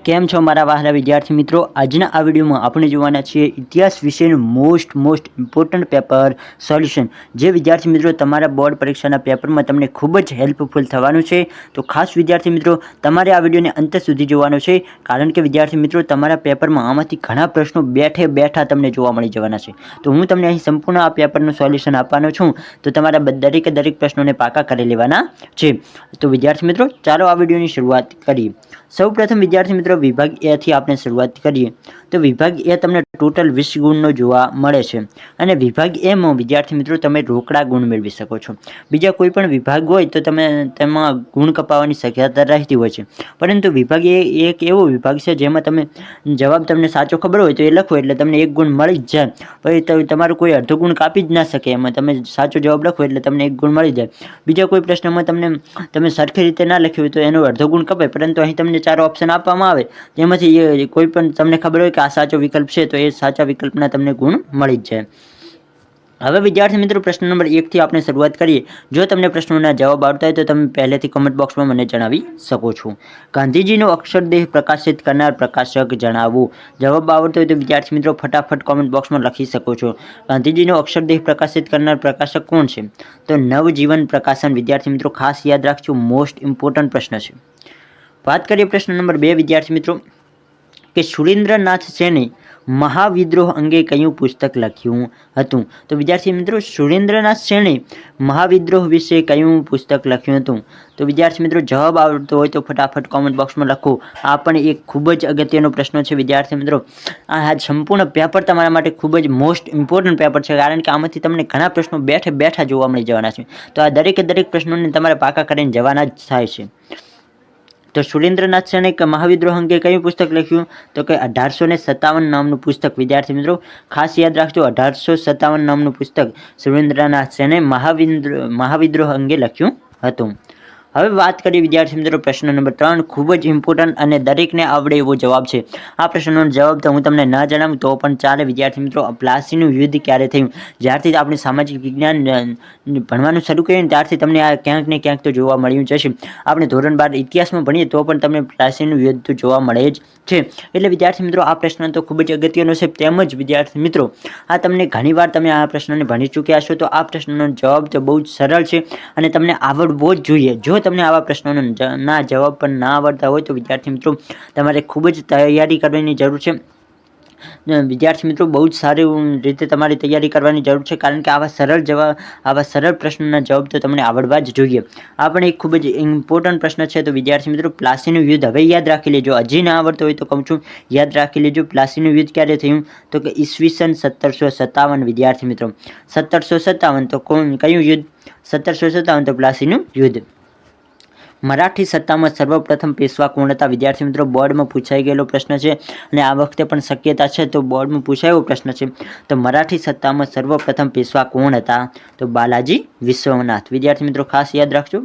કેમ છો મારા વહાલા વિદ્યાર્થી મિત્રો? આજના આ વિડીયોમાં આપણે જોવાના છીએ ઇતિહાસ વિશેનું મોસ્ટ ઇમ્પોર્ટન્ટ પેપર સોલ્યુશન, જે વિદ્યાર્થી મિત્રો તમારા બોર્ડ પરીક્ષાના પેપરમાં તમને ખૂબ જ હેલ્પફુલ થવાનું છે. તો ખાસ વિદ્યાર્થી મિત્રો તમારે આ વિડીયોને અંત સુધી જોવાનો છે, કારણ કે વિદ્યાર્થી મિત્રો તમારા પેપરમાં આમાંથી ઘણા પ્રશ્નો બેઠા તમને જોવા મળી જવાના છે. તો હું તમને અહીં સંપૂર્ણ આ પેપરનું સોલ્યુશન આપવાનો છું, તો તમારા દરેક પ્રશ્નોને પાકા કરી લેવાના છે. તો વિદ્યાર્થી મિત્રો ચાલો આ વિડીયોની શરૂઆત કરીએ. સૌપ્રથમ વિદ્યાર્થી મિત્રો વિભાગ એ થી આપણે શરૂઆત કરીએ તો વિભાગ એ તમને ટોટલ 20 ગુણનો જોવા મળે છે, અને વિભાગ એ માં વિદ્યાર્થી મિત્રો તમે રોકડા ગુણ મેળવી શકો છો. બીજા કોઈ પણ વિભાગ હોય તો તમે તેમાં ગુણ કપાવવાની શક્યતા રહેતી હોય છે, પરંતુ વિભાગ એ એક એવો વિભાગ છે જેમાં તમે જવાબ તમને સાચો ખબર હોય તો એ લખો એટલે તમને 1 ગુણ મળી જ જાય. પછી તમારું કોઈ અડધો ગુણ કાપી જ ના શકે, એમાં તમે સાચો જવાબ લખો એટલે તમને 1 ગુણ મળી જાય. બીજા કોઈ પ્રશ્નમાં તમે સરખી રીતે ના લખ્યું હોય તો એનો અડધો ગુણ કપાય, પરંતુ અહીં તમને 4 ઓપ્શન આપવામાં આવે તેમાંથી કોઈ પણ તમને ખબર હોય કે આ સાચો વિકલ્પ છે તો એ સાચા વિકલ્પના તમને ગુણ મળી જ જાય. હવે વિદ્યાર્થી મિત્રો પ્રશ્ન નંબર 1 થી આપણે શરૂઆત કરીએ. જો તમને પ્રશ્નોના જવાબ આવડતા હોય તો તમે પહેલેથી કમેન્ટ બોક્સમાં મને જણાવી શકો છો. ગાંધીજીનો અક્ષરદેહ પ્રકાશિત કરનાર પ્રકાશક જણાવો. જવાબ આવડતો હોય તો વિદ્યાર્થી મિત્રો ફટાફટ કમેન્ટ બોક્સમાં લખી શકો છો. ગાંધીજીનો અક્ષરદેહ પ્રકાશિત કરનાર પ્રકાશક કોણ છે? તો નવજીવન પ્રકાશન. વિદ્યાર્થી મિત્રો ખાસ યાદ રાખજો, મોસ્ટ ઇમ્પોર્ટન્ટ પ્રશ્ન છે. વાત કરીએ પ્રશ્ન નંબર 2 વિદ્યાર્થી મિત્રો કે સુરેન્દ્રનાથ સેને મહાવિદ્રોહ અંગે કયું પુસ્તક લખ્યું હતું? તો વિદ્યાર્થી મિત્રો સુરેન્દ્રનાથ સેને મહાવિદ્રોહ વિશે કયું પુસ્તક લખ્યું હતું? તો વિદ્યાર્થી મિત્રો જવાબ આવડતો હોય તો ફટાફટ કોમેન્ટ બોક્સમાં લખો. આ પણ એક ખૂબ જ અગત્યનો પ્રશ્ન છે વિદ્યાર્થી મિત્રો. આ સંપૂર્ણ પેપર તમારા માટે ખૂબ જ મોસ્ટ ઇમ્પોર્ટન્ટ પેપર છે, કારણ કે આમાંથી તમને ઘણા પ્રશ્નો બેઠા જોવા મળી જવાના છે. તો આ દરેક પ્રશ્નોને તમારે પાકા કરીને જવાના જ થાય છે. તો સુરેન્દ્રનાથ સેને મહાવિદ્રોહ અંગે કયું પુસ્તક લખ્યું? તો કે 1857 નામનું પુસ્તક. વિદ્યાર્થી મિત્રો ખાસ યાદ રાખજો, 1857 નામનું પુસ્તક સુરેન્દ્રનાથ સેને મહાવિદ્રોહ અંગે લખ્યું હતું. હવે વાત કરીએ વિદ્યાર્થી મિત્રો પ્રશ્ન નંબર 3, ખૂબ જ ઇમ્પોર્ટન્ટ અને દરેકને આવડે એવો જવાબ છે. આ પ્રશ્નનો જવાબ તો હું તમને ન જણાવું તો પણ ચાલે. વિદ્યાર્થી મિત્રો પ્લાસીનું યુદ્ધ ક્યારે થયું? જ્યારથી આપણે સામાજિક વિજ્ઞાન ભણવાનું શરૂ કર્યું ત્યારથી તમને આ ક્યાંક ને ક્યાંક તો જોવા મળ્યું જ હશે. આપણે ધોરણ 12 ઇતિહાસમાં ભણીએ તો પણ તમને પ્લાસીનું યુદ્ધ તો જોવા મળે જ છે. એટલે વિદ્યાર્થી મિત્રો આ પ્રશ્ન તો ખૂબ જ અગત્યનો છે. તેમજ વિદ્યાર્થી મિત્રો આ તમને ઘણીવાર તમે આ પ્રશ્નને ભણી ચૂક્યા છો, તો આ પ્રશ્નનો જવાબ તો બહુ જ સરળ છે અને તમને આવડવો જ જોઈએ. જો તમને આવા પ્રશ્નોના જવાબ પણ ના આવડતા હોય તો વિદ્યાર્થી મિત્રો તમારે ખૂબ જ તૈયારી કરવાની જરૂર છે. વિદ્યાર્થી મિત્રો બહુ જ સારી રીતે તમારી તૈયારી કરવાની જરૂર છે, કારણ કે આવા સરળ પ્રશ્નોના જવાબ તો તમને આવડવા જ જોઈએ. આ પણ એક ખૂબ જ ઇમ્પોર્ટન્ટ પ્રશ્ન છે. તો વિદ્યાર્થી મિત્રો પ્લાસીનું યુદ્ધ હવે યાદ રાખી લેજો. હજી ના આવડતો હોય તો કહું છું યાદ રાખી લેજો. પ્લાસીનું યુદ્ધ ક્યારે થયું? તો કે ઈસવીસન 1757. વિદ્યાર્થી મિત્રો 1757 તો કયું યુદ્ધ? 1757 તો પ્લાસીનું યુદ્ધ. મરાઠી સત્તામાં સર્વપ્રથમ પેશવા કોણ હતા? વિદ્યાર્થી મિત્રો બોર્ડમાં પૂછાઈ ગયેલો પ્રશ્ન છે અને આ વખતે પણ શક્યતા છે તો બોર્ડમાં પૂછાયેલો પ્રશ્ન છે. તો મરાઠી સત્તામાં સર્વપ્રથમ પેશવા કોણ હતા? તો બાલાજી વિશ્વનાથ. વિદ્યાર્થી મિત્રો ખાસ યાદ રાખજો.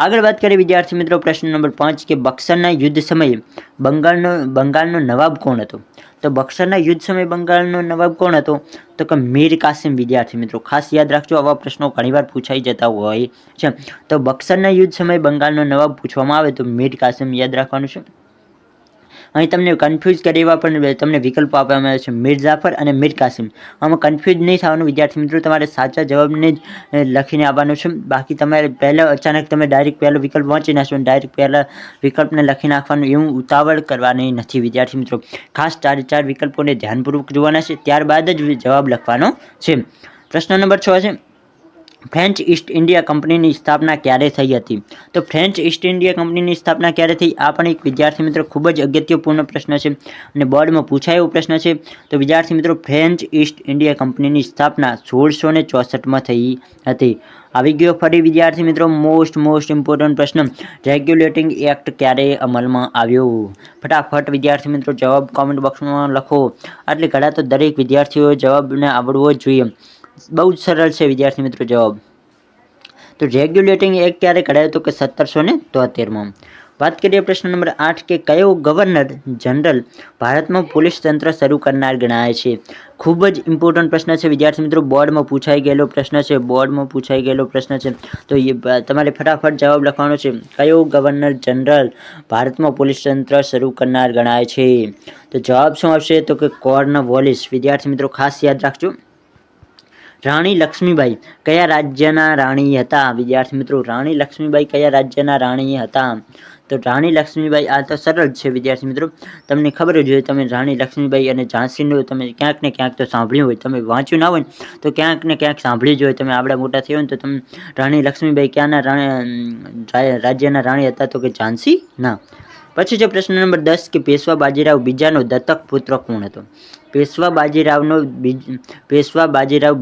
આગળ વાત કરીએ વિદ્યાર્થી મિત્રો પ્રશ્ન નંબર 5 કે બક્સરના યુદ્ધ સમયે બંગાળનો નવાબ કોણ હતો? તો બક્સરના યુદ્ધ સમયે બંગાળનો નવાબ કોણ હતો? તો કે મીર કાસિમ. વિદ્યાર્થી મિત્રો ખાસ યાદ રાખજો, આવા પ્રશ્નો ઘણીવાર પૂછાઈ જતા હોય છે. તો બક્સરના યુદ્ધ સમયે બંગાળનો નવાબ પૂછવામાં આવે તો મીર કાસિમ યાદ રાખવાનું છે. અહીં તમને કન્ફ્યુઝ કરે એવા પણ તમને વિકલ્પો આપવામાં આવે છે, મીર જાફર અને મીર કાસિમ. આમાં કન્ફ્યુઝ નહીં થવાનું વિદ્યાર્થી મિત્રો, તમારે સાચા જવાબને જ લખીને આવવાનું છે. બાકી તમારે અચાનક તમે ડાયરેક્ટ પહેલો વિકલ્પ વાંચી નાખશો અને ડાયરેક્ટ પહેલા વિકલ્પને લખી નાખવાનું, એવું ઉતાવળ કરવાની નથી વિદ્યાર્થી મિત્રો. ખાસ 4 વિકલ્પોને ધ્યાનપૂર્વક જોવાના છે, ત્યારબાદ જ જવાબ લખવાનો છે. પ્રશ્ન નંબર 6 છે ફ્રેન્ચ ઈસ્ટ ઇન્ડિયા કંપનીની સ્થાપના ક્યારે થઈ હતી? તો ફ્રેન્ચ ઈસ્ટ ઇન્ડિયા કંપનીની સ્થાપના ક્યારે થઈ? આ પણ એક વિદ્યાર્થી મિત્રો ખૂબ જ અગત્યપૂર્ણ પ્રશ્ન છે અને બોર્ડમાં પૂછાયેલો પ્રશ્ન છે. તો વિદ્યાર્થી મિત્રો ફ્રેન્ચ ઈસ્ટ ઇન્ડિયા કંપનીની સ્થાપના 1664માં થઈ હતી. આવી ગયો ફરી વિદ્યાર્થી મિત્રો મોસ્ટ ઇમ્પોર્ટન્ટ પ્રશ્ન, રેગ્યુલેટિંગ એક્ટ ક્યારે અમલમાં આવ્યો? ફટાફટ વિદ્યાર્થી મિત્રો જવાબ કોમેન્ટ બોક્સમાં લખો. એટલે ઘણા તો દરેક વિદ્યાર્થીઓએ જવાબને આવડવો જ જોઈએ. બહુ જ સરળ છે વિદ્યાર્થી મિત્રો જવાબ. તો રેગ્યુલેટિંગ એક્ટ ક્યારે કઢાયો? તો કે 1773માં. વાત કરીએ પ્રશ્ન નંબર 8 કે કયો ગવર્નર જનરલ ભારતમાં પોલીસ તંત્ર શરૂ કરનાર ગણાય છે? ખૂબ જ ઇમ્પોર્ટન્ટ પ્રશ્ન છે વિદ્યાર્થી મિત્રો, બોર્ડમાં પૂછાઈ ગયેલો પ્રશ્ન છે. તો તમારે ફટાફટ જવાબ લખવાનો છે. કયો ગવર્નર જનરલ ભારતમાં પોલીસ તંત્ર શરૂ કરનાર ગણાય છે? તો જવાબ શું આવશે? તો કે કોર્નવોલિસ. વિદ્યાર્થી મિત્રો ખાસ યાદ રાખજો. રાણી લક્ષ્મીબાઈ કયા રાજ્યના રાણી હતા? વિદ્યાર્થી મિત્રો રાણી લક્ષ્મીબાઈ કયા રાજ્યના રાણી હતા? તો રાણી લક્ષ્મીબાઈ, આ તો સરળ છે વિદ્યાર્થી મિત્રો, તમને ખબર જ હોય. તમે રાણી લક્ષ્મીબાઈ અને ઝાંસીનું તમે ક્યાંક ને ક્યાંક તો સાંભળ્યું હોય, તમે વાંચ્યું ના હોય તો ક્યાંક ને ક્યાંક સાંભળ્યું જ હોય. તમે આવડા મોટા થયા હોય ને તો તમે રાણી લક્ષ્મીબાઈ ક્યાંના રાજ્યના રાણી હતા? તો કે ઝાંસી ના. પછી છે પ્રશ્ન નંબર 10 કે પેશવા બાજીરાવ બીજાનો દત્તક પુત્ર કોણ હતો? પેશવા બાજીરાવ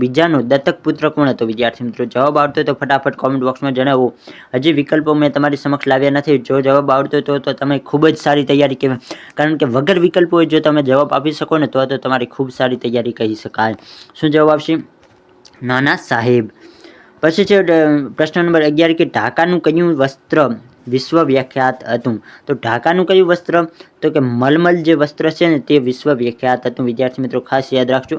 બીજાનો દત્તક પુત્ર કોણ હતો? વિદ્યાર્થી મિત્રો જવાબ આવડતો તો ફટાફટ કોમેન્ટ બોક્સમાં જણાવો. હજી વિકલ્પો મેં તમારી સમક્ષ લાવ્યા નથી. જો જવાબ આવડતો તો તમે ખૂબ જ સારી તૈયારી કહેવાય, કારણ કે વગર વિકલ્પો જો તમે જવાબ આપી શકો ને તો તમારી ખૂબ સારી તૈયારી કહી શકાય. શું જવાબ આવશે? નાના સાહેબ. પછી છે પ્રશ્ન નંબર 11 કે ઢાકાનું કયું વસ્ત્ર વિશ્વવિખ્યાત હતું? તો ઢાકાનું કયું વસ્ત્ર? તો કે મલમલ જે વસ્ત્ર છે ને તે વિશ્વવિખ્યાત હતું. વિદ્યાર્થી મિત્રો ખાસ યાદ રાખજો.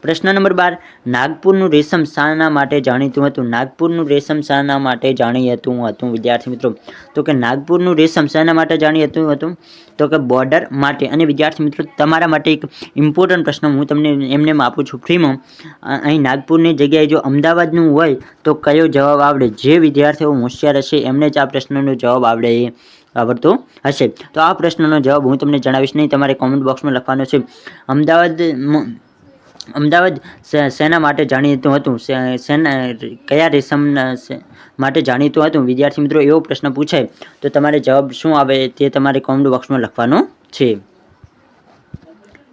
પ્રશ્ન નંબર 12 નાગપુરનું રેશમ શાના માટે જાણીતું હતું? નાગપુરનું રેશમ શાના માટે જાણીતું હતું? વિદ્યાર્થી મિત્રો તો કે નાગપુરનું રેશમ શાના માટે જાણીતું હતું? તો કે બોર્ડર માટે. અને વિદ્યાર્થી મિત્રો તમારા માટે એક ઇમ્પોર્ટન્ટ પ્રશ્ન હું તમને એમને આપું છું ફ્રીમાં. અહીં નાગપુરની જગ્યાએ જો અમદાવાદનું હોય તો કયો જવાબ આવડે? જે વિદ્યાર્થીઓ હોશિયાર હશે એમને જ આ પ્રશ્નનો જવાબ આવડતો હશે. તો આ પ્રશ્નનો જવાબ હું તમને જણાવીશ નહીં, તમારે કોમેન્ટ બોક્સમાં લખવાનો છે. અમદાવાદ શેના માટે જાણીતું હતું? કયા રેશમ માટે જાણીતું હતું? વિદ્યાર્થી મિત્રો એવો પ્રશ્ન પૂછાય તો તમારે જવાબ શું આવે તે તમારે કોમેન્ટ બોક્સમાં લખવાનો છે.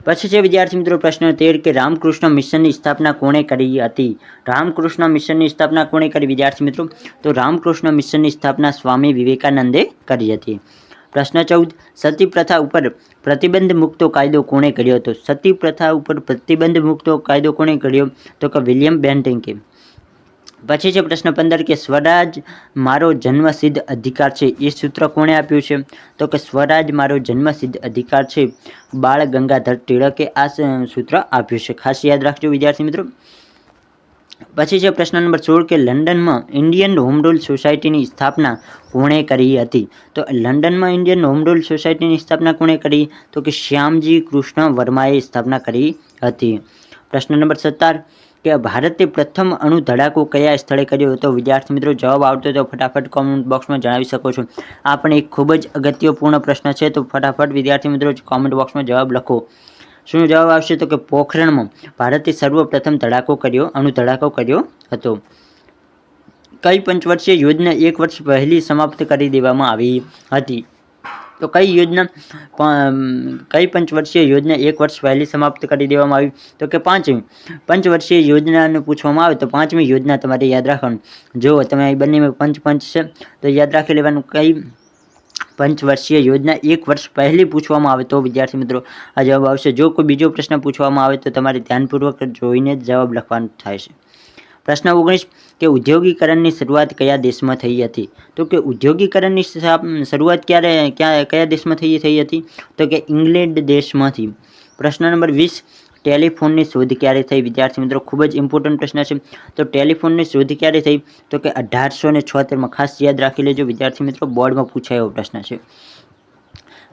પછી છે વિદ્યાર્થી મિત્રો પ્રશ્ન 13 કે રામકૃષ્ણ મિશનની સ્થાપના કોણે કરી હતી? રામકૃષ્ણ મિશનની સ્થાપના કોણે કરી? વિદ્યાર્થી મિત્રો તો રામકૃષ્ણ મિશનની સ્થાપના સ્વામી વિવેકાનંદે કરી હતી. પ્રશ્ન 14 સતી પ્રથા ઉપર પ્રતિબંધ મૂકતો કાયદો કોણે કર્યો હતો? સતી પ્રથા ઉપર પ્રતિબંધ મૂકતો કાયદો કોણે કર્યો? તો કે વિલિયમ બેન્ટિંકે. પછી છે પ્રશ્ન 15 કે સ્વરાજ મારો જન્મસિદ્ધ અધિકાર છે એ સૂત્ર કોણે આપ્યું છે? તો કે સ્વરાજ મારો જન્મસિદ્ધ અધિકાર છે બાળ ગંગાધર ટિળકે આ સૂત્ર આપ્યું છે. ખાસ યાદ રાખજો વિદ્યાર્થી મિત્રો. પછી છે પ્રશ્ન નંબર 16 કે લંડનમાં ઇન્ડિયન હોમ રૂલ સોસાયટીની સ્થાપના કોણે કરી હતી? તો લંડનમાં ઇન્ડિયન હોમ રૂલ સોસાયટીની સ્થાપના કોણે કરી? તો કે શ્યામજી કૃષ્ણ વર્માએ સ્થાપના કરી હતી. પ્રશ્ન નંબર 17 કે ભારતે પ્રથમ અણુ ધડાકો કયા સ્થળે કર્યો હતો? વિદ્યાર્થી મિત્રો જવાબ આવતો તો ફટાફટ કોમેન્ટ બોક્સમાં જણાવી શકો છો. આ પણ એક ખૂબ જ અગત્યપૂર્ણ પ્રશ્ન છે, તો ફટાફટ વિદ્યાર્થી મિત્રો કોમેન્ટ બોક્સમાં જવાબ લખો. શું જવાબ આવશે? તો કે પોખરણમાં ભારતે સર્વપ્રથમ અણુ ધડાકો કર્યો હતો. કઈ પંચવર્ષીય યોજના 1 વર્ષ પહેલી સમાપ્ત કરી દેવામાં આવી હતી? તો કઈ પંચવર્ષીય યોજના 1 વર્ષ પહેલી સમાપ્ત કરી દેવામાં આવી? તો કે 5મી પંચવર્ષીય યોજનાનું પૂછવામાં આવે તો 5મી યોજના તમારે યાદ રાખવાનું. જો તમે બંનેમાં પંચ છે તો યાદ રાખી લેવાનું. કઈ પંચવર્ષીય યોજના 1 વર્ષ પહેલી પૂછવામાં આવે તો વિદ્યાર્થી મિત્રો આ જવાબ આવશે. જો કોઈ બીજો પ્રશ્ન પૂછવામાં આવે તો તમારે ધ્યાનપૂર્વક જોઈને જ જવાબ લખવાનો થાય છે. પ્રશ્ન 19 કે ઉદ્યોગીકરણની શરૂઆત કયા દેશમાં થઈ હતી? તો કે ઉદ્યોગીકરણની શરૂઆત કયા દેશમાં થઈ હતી? તો કે ઇંગ્લેન્ડ દેશમાંથી. પ્રશ્ન નંબર 20 ટેલિફોનની શોધ ક્યારે થઈ? વિદ્યાર્થી મિત્રો ખૂબ જ ઇમ્પોર્ટન્ટ પ્રશ્ન છે. તો ટેલિફોનની શોધ ક્યારે થઈ? તો કે 1876માં. ખાસ યાદ રાખી લેજો વિદ્યાર્થી મિત્રો, બોર્ડમાં પૂછાયેલો પ્રશ્ન છે.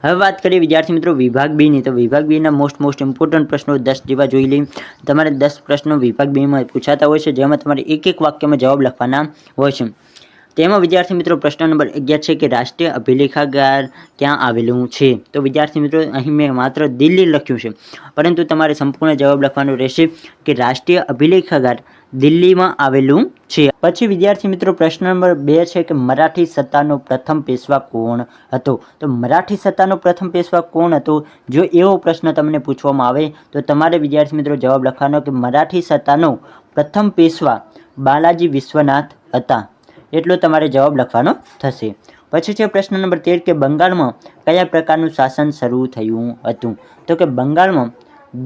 હવે વાત કરીએ વિદ્યાર્થી મિત્રો વિભાગ બીની. તો વિભાગ બીના મોસ્ટ ઇમ્પોર્ટન્ટ પ્રશ્નો 10 જેવા જોઈ લઈએ. તમારે 10 પ્રશ્નો વિભાગ બીમાં પૂછાતા હોય છે, જેમાં તમારે એક વાક્યમાં જવાબ લખવાના હોય છે. તેમાં વિદ્યાર્થી મિત્રો પ્રશ્ન નંબર 11 છે કે રાષ્ટ્રીય અભિલેખાગાર ક્યાં આવેલું છે? તો વિદ્યાર્થી મિત્રો અહીં મેં માત્ર દિલ્હી લખ્યું છે, પરંતુ તમારે સંપૂર્ણ જવાબ લખવાનો રહેશે કે રાષ્ટ્રીય અભિલેખાગાર દિલ્હીમાં આવેલું છે. પછી વિદ્યાર્થી મિત્રો પ્રશ્ન નંબર 2 છે કે મરાઠી સત્તાનો પ્રથમ પેશવા કોણ હતો? તો મરાઠી સત્તાનો પ્રથમ પેશવા કોણ હતો? જો એવો પ્રશ્ન તમને પૂછવામાં આવે તો તમારે વિદ્યાર્થી મિત્રો જવાબ લખવાનો કે મરાઠી સત્તાનો પ્રથમ પેશવા બાલાજી વિશ્વનાથ હતા. એટલો તમારે જવાબ લખવાનો થશે. પછી છે પ્રશ્ન નંબર 13 કે બંગાળમાં કયા પ્રકારનું શાસન શરૂ થયું હતું? તો કે બંગાળમાં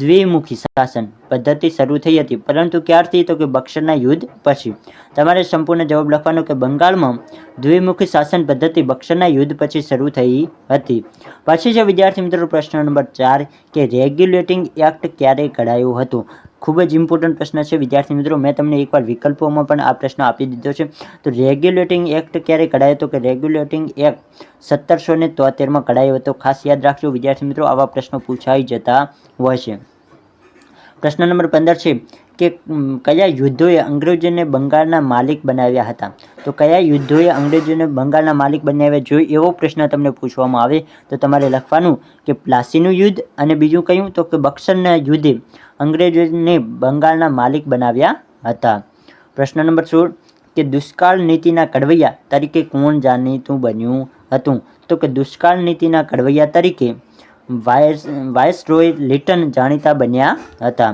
દ્વિમુખી શાસન પદ્ધતિ શરૂ થઈ હતી, પરંતુ ક્યારથી? તો કે બક્સરના યુદ્ધ પછી. તમારે સંપૂર્ણ જવાબ લખવાનો કે બંગાળમાં દ્વિમુખી શાસન પદ્ધતિ બક્સરના યુદ્ધ પછી શરૂ થઈ હતી. પછી છે વિદ્યાર્થી મિત્રો પ્રશ્ન નંબર 4 કે રેગ્યુલેટિંગ એક્ટ ક્યારે ઘડાયું હતું? ખૂબ જ ઇમ્પોર્ટન્ટ પ્રશ્ન છે વિદ્યાર્થી મિત્રો. મેં તમને એકવાર વિકલ્પોમાં પણ આ પ્રશ્ન આપી દીધો છે. તો રેગ્યુલેટિંગ એક્ટ ક્યારે ઘડાયો? તો કે રેગ્યુલેટિંગ એક્ટ 1773માં ઘડાયો હતો. ખાસ યાદ રાખજો વિદ્યાર્થી મિત્રો, આવા પ્રશ્નો પૂછાઈ જતા હોય છે. પ્રશ્ન નંબર 15 છે કે કયા યુદ્ધોએ અંગ્રેજોને બંગાળના માલિક બનાવ્યા હતા? તો કયા યુદ્ધોએ અંગ્રેજોને બંગાળના માલિક બનાવ્યા? જો એવો પ્રશ્ન તમને પૂછવામાં આવે તો તમારે લખવાનું કે પ્લાસીનું યુદ્ધ અને બીજું કયું? તો કે બક્સરના યુદ્ધે અંગ્રેજોને બંગાળના માલિક બનાવ્યા હતા. પ્રશ્ન નંબર 16 કે દુષ્કાળ નીતિના ઘડવૈયા તરીકે કોણ જાણીતું બન્યું હતું? તો કે દુષ્કાળ નીતિના ઘડવૈયા તરીકે વાયસરોય લિટન જાણીતા બન્યા હતા.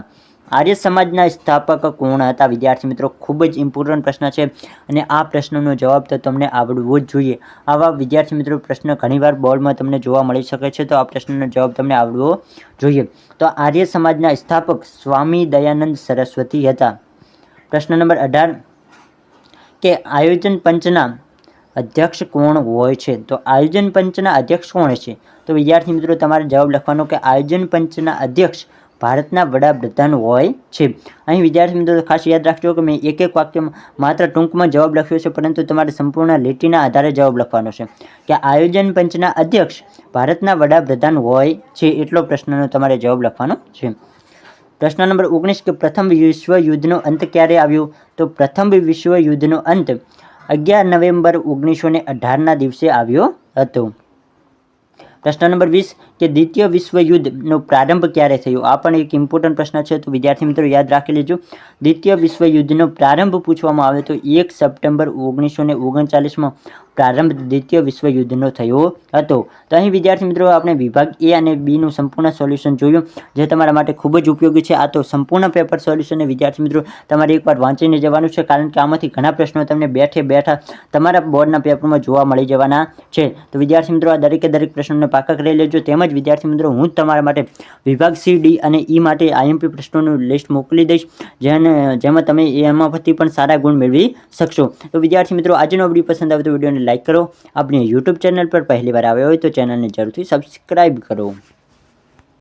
આર્ય સમાજના સ્થાપક કોણ હતા? વિદ્યાર્થી મિત્રો ખૂબ જ ઇમ્પોર્ટન્ટ પ્રશ્ન છે અને આ પ્રશ્નનો જવાબ તો તમને આવડવો જ જોઈએ. આવા વિદ્યાર્થી મિત્રો પ્રશ્ન ઘણીવાર બોર્ડમાં તમને જોવા મળી શકે છે, તો આ પ્રશ્નનો જવાબ તમને આવડવો જોઈએ. તો આર્ય સમાજના સ્થાપક સ્વામી દયાનંદ સરસ્વતી હતા. પ્રશ્ન નંબર 18 કે આયોજન પંચના અધ્યક્ષ કોણ હોય છે? તો આયોજન પંચના અધ્યક્ષ કોણ છે? તો વિદ્યાર્થી મિત્રો તમારે જવાબ લખવાનો કે આયોજન પંચના અધ્યક્ષ ભારતના વડાપ્રધાન હોય છે. અહીં વિદ્યાર્થી મિત્રો ખાસ યાદ રાખજો કે મેં એક વાક્યમાં માત્ર ટૂંકમાં જવાબ લખ્યો છે, પરંતુ તમારે સંપૂર્ણ લીટીના આધારે જવાબ લખવાનો છે કે આયોજન પંચના અધ્યક્ષ ભારતના વડાપ્રધાન હોય છે. એટલો પ્રશ્નનો તમારે જવાબ લખવાનો છે. પ્રશ્ન નંબર 19 કે પ્રથમ વિશ્વ યુદ્ધનો અંત ક્યારે આવ્યો? તો પ્રથમ વિશ્વ યુદ્ધનો અંત 11 નવેમ્બર 1918ના દિવસે આવ્યો હતો. પ્રશ્ન નંબર 20 કે દ્વિતીય વિશ્વ યુદ્ધનો પ્રારંભ ક્યારે થયો? આ પણ એક ઇમ્પોર્ટન્ટ પ્રશ્ન છે, તો વિદ્યાર્થી મિત્રો યાદ રાખી લેજો. દ્વિતીય વિશ્વ યુદ્ધનો પ્રારંભ પૂછવામાં આવે તો 1 સપ્ટેમ્બર 1939માં પ્રારંભ દ્વિતીય વિશ્વ યુદ્ધનો થયો હતો. તો અહીં વિદ્યાર્થી મિત્રો આપણે વિભાગ એ અને બીનું સંપૂર્ણ સોલ્યુશન જોયું, જે તમારા માટે ખૂબ જ ઉપયોગી છે. આ તો સંપૂર્ણ પેપર સોલ્યુશનને વિદ્યાર્થી મિત્રો તમારે એકવાર વાંચીને જવાનું છે, કારણ કે આમાંથી ઘણા પ્રશ્નો તમને બેઠે બેઠા તમારા બોર્ડના પેપરમાં જોવા મળી જવાના છે. તો વિદ્યાર્થી મિત્રો આ દરેકે દરેક પ્રશ્નોને પાકા કરી લેજો. તેમજ વિદ્યાર્થી મિત્રો હું તમારા માટે વિભાગ સી, ડી અને ઈ માટે આઈએમપી પ્રશ્નોનું લિસ્ટ મોકલી દઈશ, જેમાં તમે એમાંથી પણ સારા ગુણ મેળવી શકશો. તો વિદ્યાર્થી મિત્રો આજનો વિડીયો પસંદ આવે તો વિડીયોને લાઇક કરો. આપણી યુટ્યુબ ચેનલ પર પહેલી વાર આવ્યા હોય તો ચેનલને જરૂરથી સબસ્ક્રાઈબ કરો.